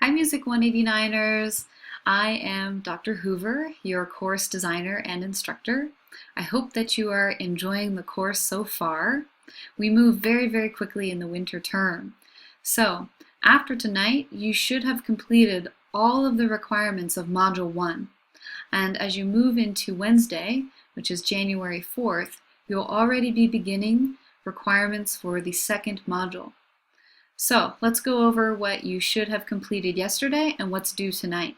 Hi, Music 189ers. I am Dr. Hoover, your course designer and instructor. I hope that you are enjoying the course so far. We move very, very quickly in the winter term. So, after tonight, you should have completed all of the requirements of Module 1. And as you move into Wednesday, which is January 4th, you'll already be beginning requirements for the second module. So let's go over what you should have completed yesterday and what's due tonight.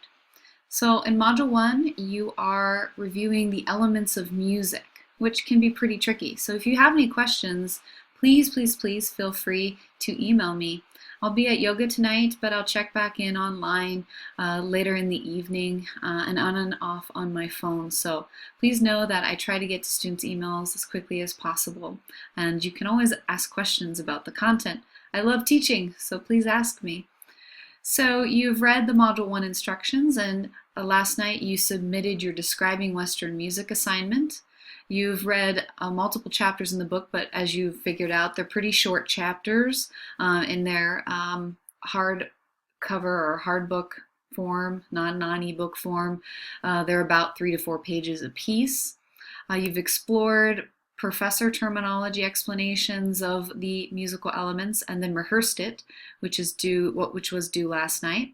So in Module 1, you are reviewing the elements of music, which can be pretty tricky. So if you have any questions, please feel free to email me. I'll be at yoga tonight, but I'll check back in online later in the evening and on and off on my phone. So please know that I try to get to students' emails as quickly as possible. And you can always ask questions about the content. I love teaching, so please ask me. So you've read the Module 1 instructions, and last night you submitted your Describing Western Music assignment. You've read multiple chapters in the book, but as you figured out, they're pretty short chapters in their hard cover or hard book form, non-ebook form. They're about 3 to 4 pages apiece. You've explored professor terminology explanations of the musical elements and then rehearsed it, which was due last night.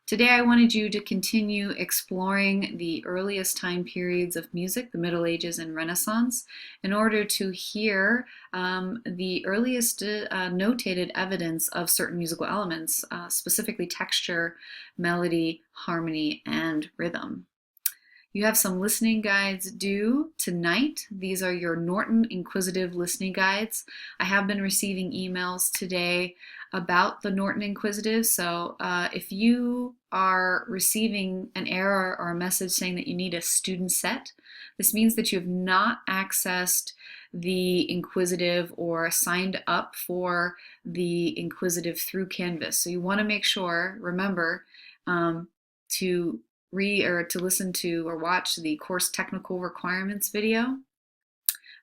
Today I wanted you to continue exploring the earliest time periods of music, the Middle Ages and Renaissance, in order to hear the earliest notated evidence of certain musical elements, specifically texture, melody, harmony, and rhythm. You have some listening guides due tonight. These are your Norton Inquisitive listening guides. I have been receiving emails today about the Norton Inquisitive, so if you are receiving an error or a message saying that you need a student set, this means that you have not accessed the Inquisitive or signed up for the Inquisitive through Canvas. So you want to make sure, remember, to listen to or watch the course technical requirements video.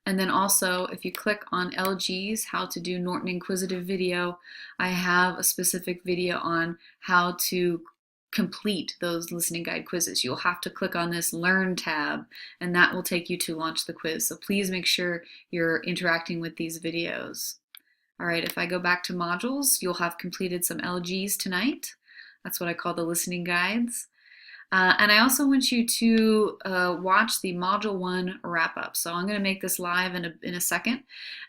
And then also, if you click on LG's How to Do Norton Inquisitive video, I have a specific video on how to complete those listening guide quizzes. You'll have to click on this Learn tab, and that will take you to launch the quiz. So please make sure you're interacting with these videos. All right, if I go back to modules, you'll have completed some LGs tonight. That's what I call the listening guides. And I also want you to watch the Module 1 wrap-up. So I'm going to make this live in a second.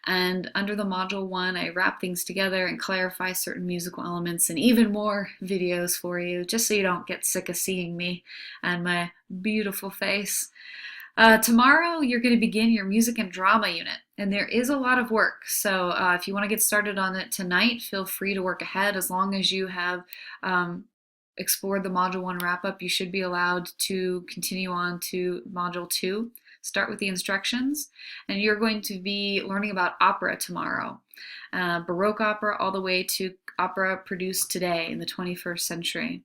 And under the Module 1, I wrap things together and clarify certain musical elements and even more videos for you, just so you don't get sick of seeing me and my beautiful face. Tomorrow, you're going to begin your music and drama unit, and there is a lot of work. So if you want to get started on it tonight, feel free to work ahead. As long as you have explored the Module 1 wrap-up, you should be allowed to continue on to Module 2. Start with the instructions, and you're going to be learning about opera tomorrow. Baroque opera all the way to opera produced today in the 21st century.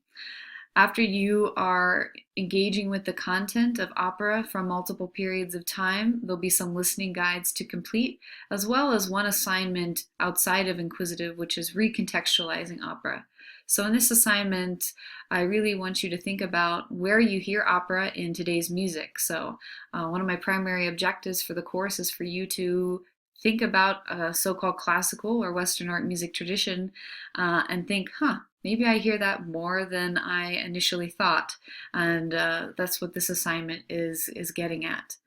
After you are engaging with the content of opera from multiple periods of time, there'll be some listening guides to complete, as well as one assignment outside of Inquisitive, which is recontextualizing opera. So in this assignment, I really want you to think about where you hear opera in today's music. So one of my primary objectives for the course is for you to think about a so-called classical or Western art music tradition and think, maybe I hear that more than I initially thought. And that's what this assignment is getting at.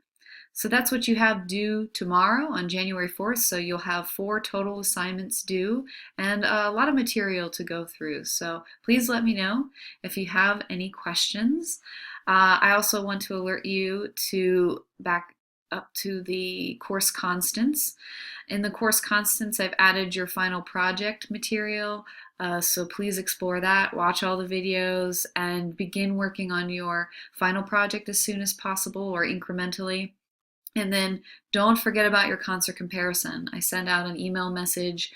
So that's what you have due tomorrow on January 4th. So you'll have 4 total assignments due and a lot of material to go through. So please let me know if you have any questions. I also want to alert you to back up to the course constants. In the course constants, I've added your final project material. So please explore that, watch all the videos, and begin working on your final project as soon as possible or incrementally. And then don't forget about your concert comparison. I send out an email message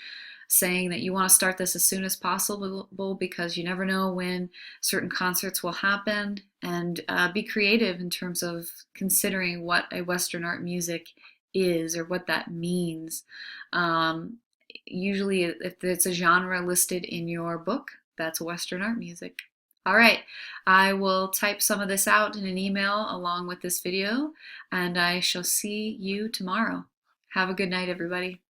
saying that you want to start this as soon as possible because you never know when certain concerts will happen, and be creative in terms of considering what a Western art music is or what that means. Usually if it's a genre listed in your book, That's Western art music. All right, I will type some of this out in an email along with this video, and I shall see you tomorrow. Have a good night, everybody.